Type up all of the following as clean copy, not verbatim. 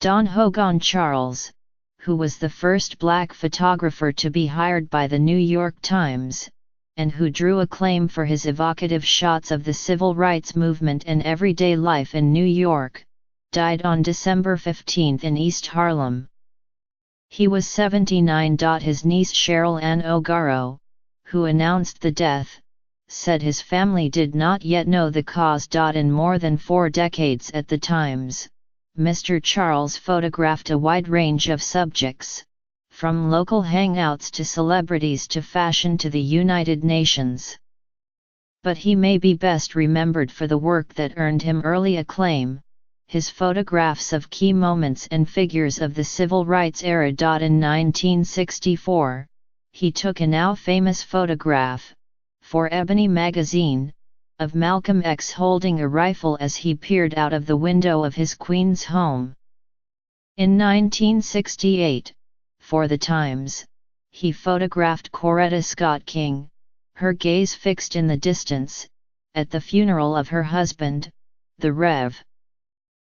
Don Hogan Charles, who was the first black photographer to be hired by the New York Times, and who drew acclaim for his evocative shots of the civil rights movement and everyday life in New York, died on December 15 in East Harlem. He was 79. His niece Cheryl Ann O'Garo, who announced the death, said his family did not yet know the cause. In more than 4 decades at the Times, Mr. Charles photographed a wide range of subjects, from local hangouts to celebrities to fashion to the United Nations. But he may be best remembered for the work that earned him early acclaim, his photographs of key moments and figures of the civil rights era. In 1964, he took a now famous photograph, for Ebony magazine, of Malcolm X holding a rifle as he peered out of the window of his Queens home. In 1968, for the Times, he photographed Coretta Scott King, her gaze fixed in the distance, at the funeral of her husband, the Rev.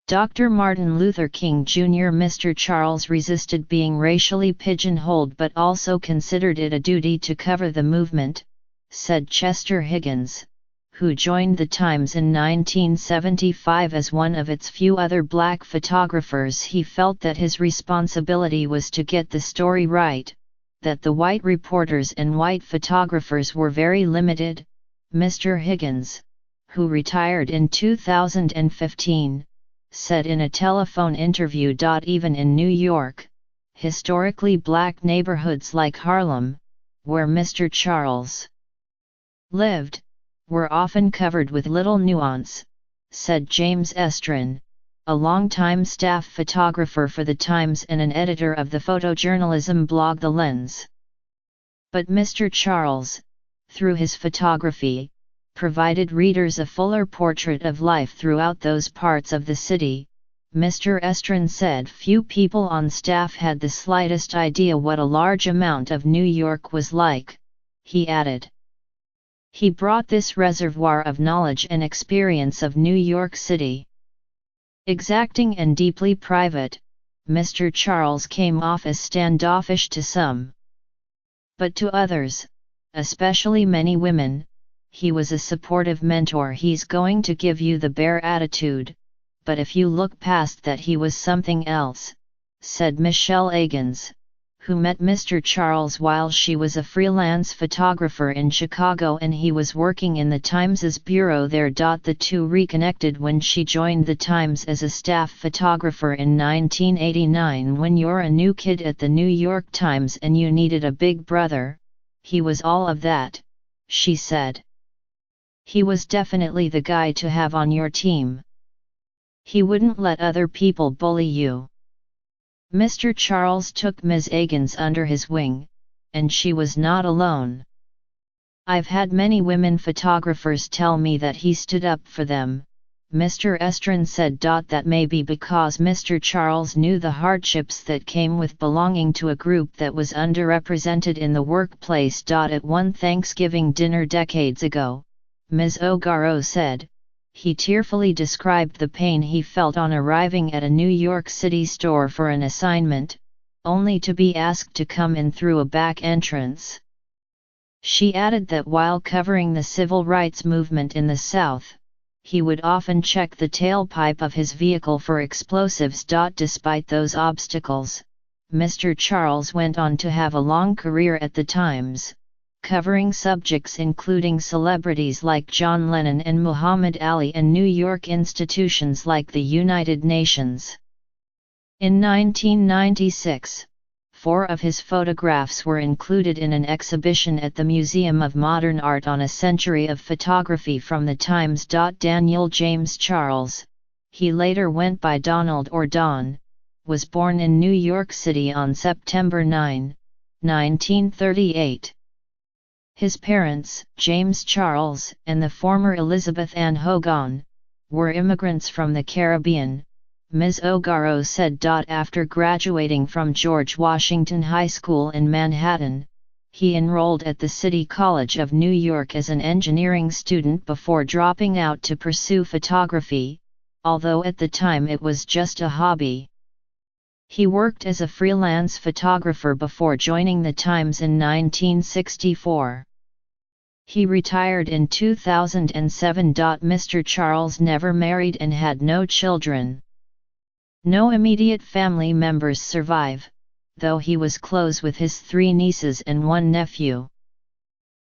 Dr. Martin Luther King Jr. Mr. Charles resisted being racially pigeonholed but also considered it a duty to cover the movement, said Chester Higgins, who joined the Times in 1975 as one of its few other black photographers. He felt that his responsibility was to get the story right, that the white reporters and white photographers were very limited. Mr. Higgins, who retired in 2015, said in a telephone interview. Even in New York, historically black neighborhoods like Harlem, where Mr. Charles lived, were often covered with little nuance, said James Estrin, a longtime staff photographer for the Times and an editor of the photojournalism blog The Lens. But Mr. Charles, through his photography, provided readers a fuller portrait of life throughout those parts of the city. Mr. Estrin said few people on staff had the slightest idea what a large amount of New York was like, he added. He brought this reservoir of knowledge and experience of New York City. Exacting and deeply private, Mr. Charles came off as standoffish to some. But to others, especially many women, he was a supportive mentor. He's going to give you the bare attitude, but if you look past that he was something else, said Michelle Agans, who met Mr. Charles while she was a freelance photographer in Chicago and he was working in the Times's bureau there. The two reconnected when she joined the Times as a staff photographer in 1989. When you're a new kid at the New York Times and you needed a big brother, he was all of that, she said. He was definitely the guy to have on your team. He wouldn't let other people bully you. Mr. Charles took Ms. Agans under his wing, and she was not alone. I've had many women photographers tell me that he stood up for them, Mr. Estrin said. That may be because Mr. Charles knew the hardships that came with belonging to a group that was underrepresented in the workplace. At one Thanksgiving dinner decades ago, Ms. O'Garo said, he tearfully described the pain he felt on arriving at a New York City store for an assignment, only to be asked to come in through a back entrance. She added that while covering the civil rights movement in the South, he would often check the tailpipe of his vehicle for explosives. Despite those obstacles, Mr. Charles went on to have a long career at the Times, covering subjects including celebrities like John Lennon and Muhammad Ali and New York institutions like the United Nations. In 1996, 4 of his photographs were included in an exhibition at the Museum of Modern Art on a century of photography from the Times. Daniel James Charles, he later went by Donald or Don, was born in New York City on September 9, 1938. His parents, James Charles and the former Elizabeth Ann Hogan, were immigrants from the Caribbean, Ms. O'Garo said. After graduating from George Washington High School in Manhattan, he enrolled at the City College of New York as an engineering student before dropping out to pursue photography, although at the time it was just a hobby. He worked as a freelance photographer before joining the Times in 1964. He retired in 2007. Mr. Charles never married and had no children. No immediate family members survive, though he was close with his 3 nieces and 1 nephew.